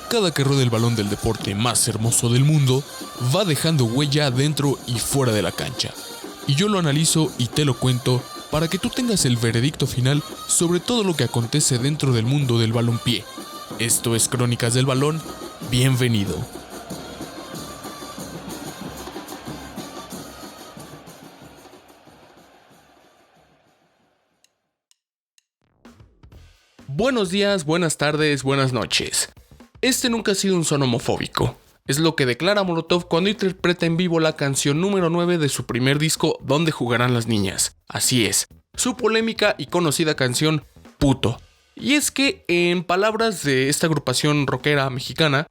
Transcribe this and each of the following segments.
Cada que rueda el balón del deporte más hermoso del mundo, va dejando huella dentro y fuera de la cancha. Y yo lo analizo y te lo cuento para que tú tengas el veredicto final sobre todo lo que acontece dentro del mundo del balompié. Esto es Crónicas del Balón, bienvenido. Buenos días, buenas tardes, buenas noches. Este nunca ha sido un son homofóbico. Es lo que declara Molotov cuando interpreta en vivo la canción número 9 de su primer disco, Donde jugarán las niñas. Así es, su polémica y conocida canción, Puto. Y es que, en palabras de esta agrupación rockera mexicana,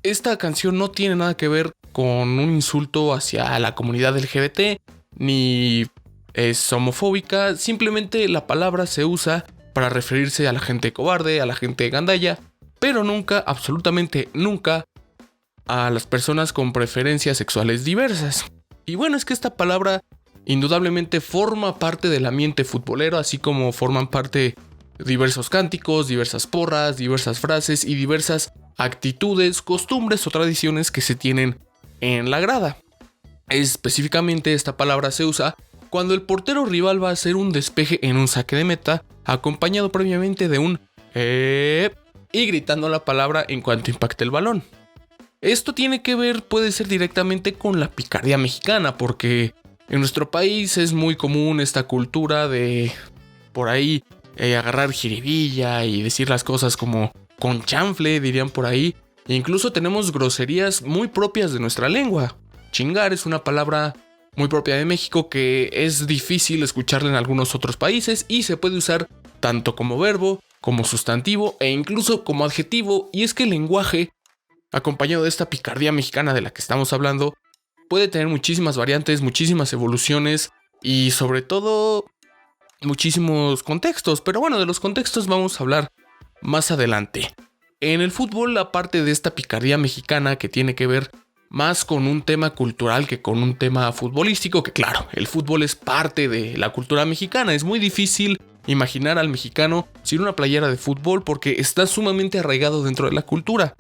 esta canción no tiene nada que ver con un insulto hacia la comunidad LGBT, ni es homofóbica, simplemente la palabra se usa para referirse a la gente cobarde, a la gente gandalla, pero nunca, absolutamente nunca, a las personas con preferencias sexuales diversas. Y bueno, es que esta palabra indudablemente forma parte del ambiente futbolero, así como forman parte diversos cánticos, diversas porras, diversas frases y diversas actitudes, costumbres o tradiciones que se tienen en la grada. Específicamente esta palabra se usa cuando el portero rival va a hacer un despeje en un saque de meta, acompañado previamente de un y gritando la palabra en cuanto impacte el balón. Esto tiene que ver, puede ser directamente con la picardía mexicana, porque en nuestro país es muy común esta cultura de por ahí agarrar jiribilla y decir las cosas como con chanfle, dirían por ahí. E incluso tenemos groserías muy propias de nuestra lengua. Chingar es una palabra muy propia de México que es difícil escucharla en algunos otros países y se puede usar tanto como verbo, como sustantivo e incluso como adjetivo. Y es que el lenguaje, acompañado de esta picardía mexicana de la que estamos hablando, puede tener muchísimas variantes, muchísimas evoluciones y sobre todo muchísimos contextos. Pero bueno, de los contextos vamos a hablar más adelante. En el fútbol, la parte de esta picardía mexicana que tiene que ver más con un tema cultural que con un tema futbolístico, que claro, el fútbol es parte de la cultura mexicana. Es muy difícil imaginar al mexicano sin una playera de fútbol porque está sumamente arraigado dentro de la cultura.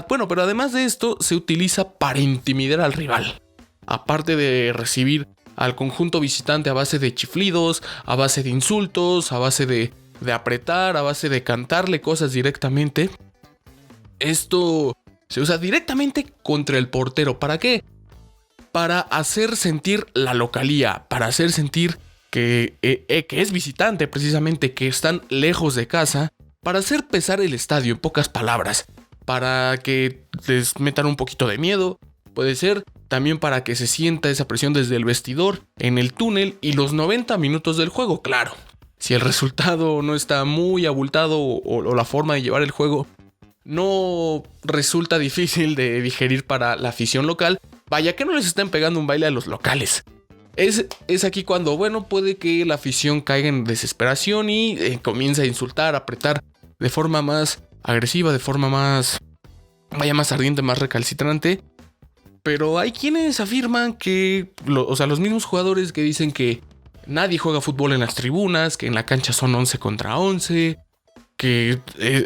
Bueno, pero además de esto se utiliza para intimidar al rival. Aparte de recibir al conjunto visitante a base de chiflidos, a base de insultos, a base de apretar, a base de cantarle cosas directamente. Esto se usa directamente contra el portero. ¿Para qué? Para hacer sentir la localía, para hacer sentir que es visitante precisamente, que están lejos de casa, para hacer pesar el estadio, en pocas palabras, para que les metan un poquito de miedo, puede ser también para que se sienta esa presión desde el vestidor, en el túnel y los 90 minutos del juego, claro. Si el resultado no está muy abultado o la forma de llevar el juego no resulta difícil de digerir para la afición local, vaya que no les estén pegando un baile a los locales. Es aquí cuando, bueno, puede que la afición caiga en desesperación y comience a insultar, a apretar de forma más agresiva, de forma más ardiente, más recalcitrante. Pero hay quienes afirman que, los mismos jugadores que dicen que nadie juega fútbol en las tribunas, que en la cancha son 11 contra 11, que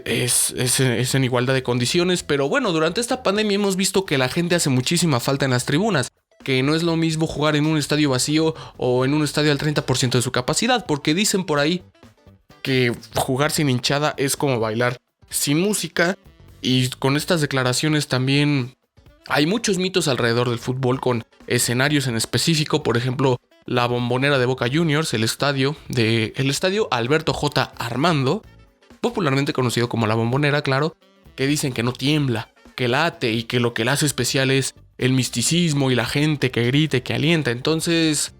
es en igualdad de condiciones. Pero bueno, durante esta pandemia hemos visto que la gente hace muchísima falta en las tribunas, que no es lo mismo jugar en un estadio vacío o en un estadio al 30% de su capacidad, porque dicen por ahí que jugar sin hinchada es como bailar sin música. Y con estas declaraciones también hay muchos mitos alrededor del fútbol, con escenarios en específico. Por ejemplo, la Bombonera de Boca Juniors, el estadio Alberto J. Armando, popularmente conocido como la Bombonera, claro, que dicen que no tiembla, que late y que lo que la hace especial es el misticismo y la gente que grita y que alienta. Entonces,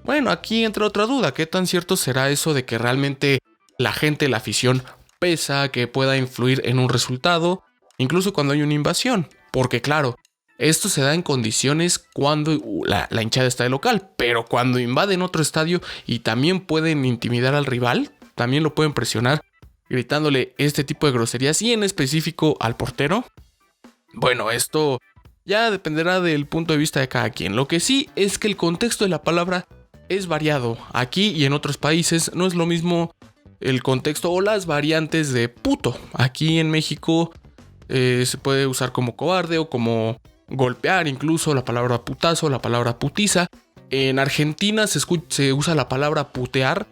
bueno, aquí entra otra duda: ¿qué tan cierto será eso de que realmente la gente, la afición pesa, que pueda influir en un resultado, incluso cuando hay una invasión? Porque claro, esto se da en condiciones cuando la hinchada está de local, pero cuando invaden otro estadio y también pueden intimidar al rival, también lo pueden presionar gritándole este tipo de groserías y en específico al portero. Bueno, esto ya dependerá del punto de vista de cada quien. Lo que sí es que el contexto de la palabra es variado. Aquí y en otros países no es lo mismo el contexto o las variantes de puto. Aquí en México Se puede usar como cobarde o como golpear, incluso la palabra putazo, la palabra putiza. En Argentina se usa la palabra putear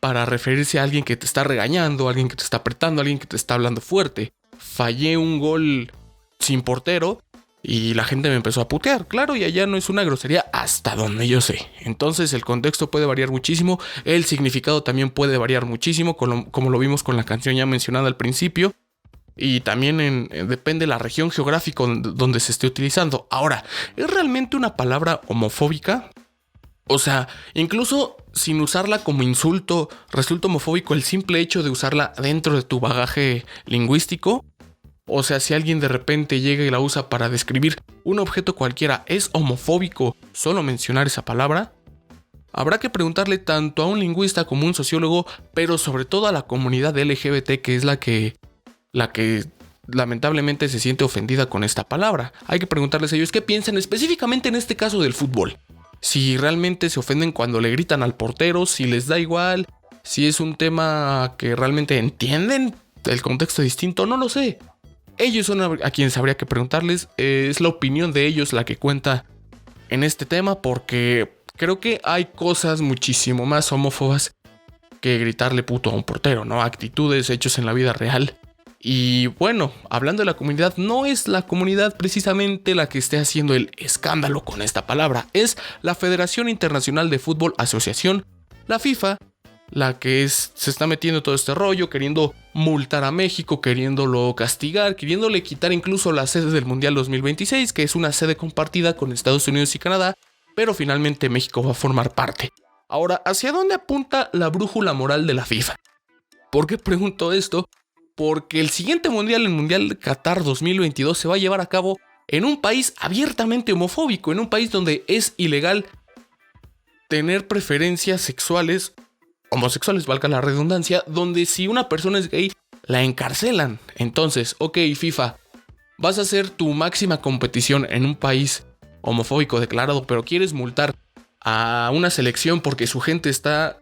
para referirse a alguien que te está regañando, a alguien que te está apretando, a alguien que te está hablando fuerte. Fallé un gol sin portero y la gente me empezó a putear. Claro, y allá no es una grosería hasta donde yo sé. Entonces el contexto puede variar muchísimo. El significado también puede variar muchísimo, como lo vimos con la canción ya mencionada al principio. Y también depende de la región geográfica donde se esté utilizando. Ahora, ¿es realmente una palabra homofóbica? O sea, incluso sin usarla como insulto, resulta homofóbico el simple hecho de usarla dentro de tu bagaje lingüístico. O sea, si alguien de repente llega y la usa para describir un objeto cualquiera, ¿es homofóbico solo mencionar esa palabra? Habrá que preguntarle tanto a un lingüista como a un sociólogo, pero sobre todo a la comunidad LGBT, que es la que lamentablemente se siente ofendida con esta palabra. Hay que preguntarles a ellos qué piensan específicamente en este caso del fútbol. Si realmente se ofenden cuando le gritan al portero, si les da igual, si es un tema que realmente entienden el contexto distinto, no lo sé. Ellos son a quienes habría que preguntarles. Es la opinión de ellos la que cuenta en este tema, porque creo que hay cosas muchísimo más homófobas que gritarle puto a un portero, ¿no? Actitudes, hechos en la vida real. Y bueno, hablando de la comunidad, no es la comunidad precisamente la que esté haciendo el escándalo con esta palabra. Es la Federación Internacional de Fútbol Asociación, la FIFA, la que se está metiendo todo este rollo, queriendo multar a México, queriéndolo castigar, queriéndole quitar incluso la sede del Mundial 2026, que es una sede compartida con Estados Unidos y Canadá, pero finalmente México va a formar parte. Ahora, ¿hacia dónde apunta la brújula moral de la FIFA? ¿Por qué pregunto esto? Porque el siguiente mundial, el Mundial de Qatar 2022, se va a llevar a cabo en un país abiertamente homofóbico, en un país donde es ilegal tener preferencias sexuales, homosexuales, valga la redundancia, donde si una persona es gay, la encarcelan. Entonces, ok, FIFA, vas a hacer tu máxima competición en un país homofóbico declarado, pero quieres multar a una selección porque su gente está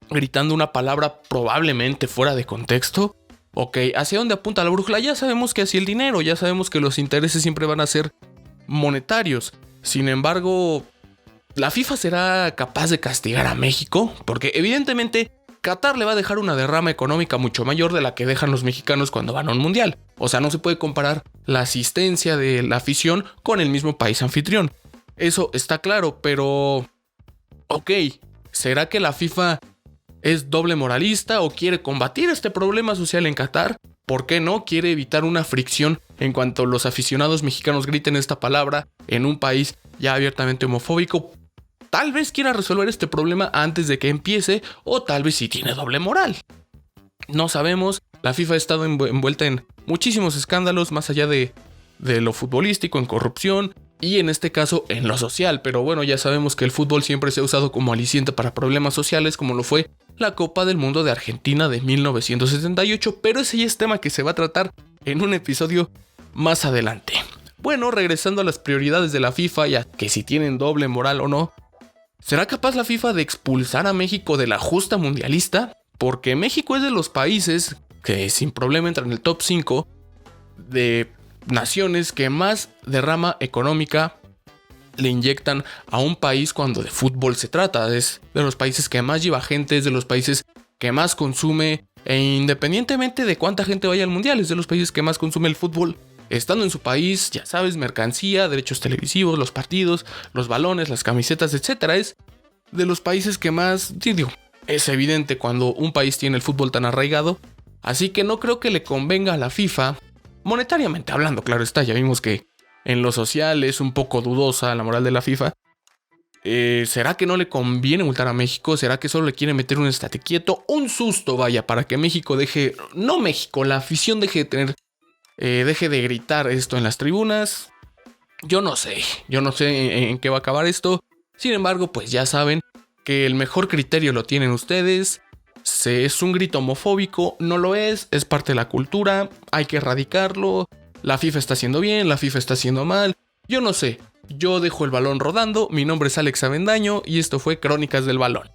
gritando una palabra probablemente fuera de contexto. Ok, ¿hacia dónde apunta la brújula? Ya sabemos que hacia el dinero, ya sabemos que los intereses siempre van a ser monetarios. Sin embargo, ¿la FIFA será capaz de castigar a México? Porque evidentemente Qatar le va a dejar una derrama económica mucho mayor de la que dejan los mexicanos cuando van a un mundial. O sea, no se puede comparar la asistencia de la afición con el mismo país anfitrión. Eso está claro, pero... ok, ¿será que la FIFA es doble moralista o quiere combatir este problema social en Qatar? ¿Por qué no? ¿Quiere evitar una fricción en cuanto los aficionados mexicanos griten esta palabra en un país ya abiertamente homofóbico? Tal vez quiera resolver este problema antes de que empiece, o tal vez sí tiene doble moral. No sabemos. La FIFA ha estado envuelta en muchísimos escándalos más allá de lo futbolístico, en corrupción y en este caso en lo social. Pero bueno, ya sabemos que el fútbol siempre se ha usado como aliciente para problemas sociales, como lo fue la Copa del Mundo de Argentina de 1978, pero ese ya es tema que se va a tratar en un episodio más adelante. Bueno, regresando a las prioridades de la FIFA, ya que si tienen doble moral o no, ¿será capaz la FIFA de expulsar a México de la justa mundialista? Porque México es de los países que sin problema entran en el top 5 de naciones que más derrama económica le inyectan a un país cuando de fútbol se trata. Es de los países que más lleva gente, es de los países que más consume, e independientemente de cuánta gente vaya al mundial, es de los países que más consume el fútbol estando en su país. Ya sabes, mercancía, derechos televisivos, los partidos, los balones, las camisetas, etcétera. Es de los países que más, digo, es evidente cuando un país tiene el fútbol tan arraigado. Así que no creo que le convenga a la FIFA, monetariamente hablando, claro está. Ya vimos que en lo social es un poco dudosa la moral de la FIFA. ¿Será que no le conviene multar a México? ¿Será que solo le quiere meter un estate quieto? Un susto, vaya, para que México deje... No México, la afición deje de gritar esto en las tribunas. Yo no sé en qué va a acabar esto. Sin embargo, pues ya saben que el mejor criterio lo tienen ustedes. Es un grito homofóbico, no lo es parte de la cultura, hay que erradicarlo. La FIFA está haciendo bien, la FIFA está haciendo mal. Yo no sé, yo dejo el balón rodando. Mi nombre es Alex Avendaño y esto fue Crónicas del Balón.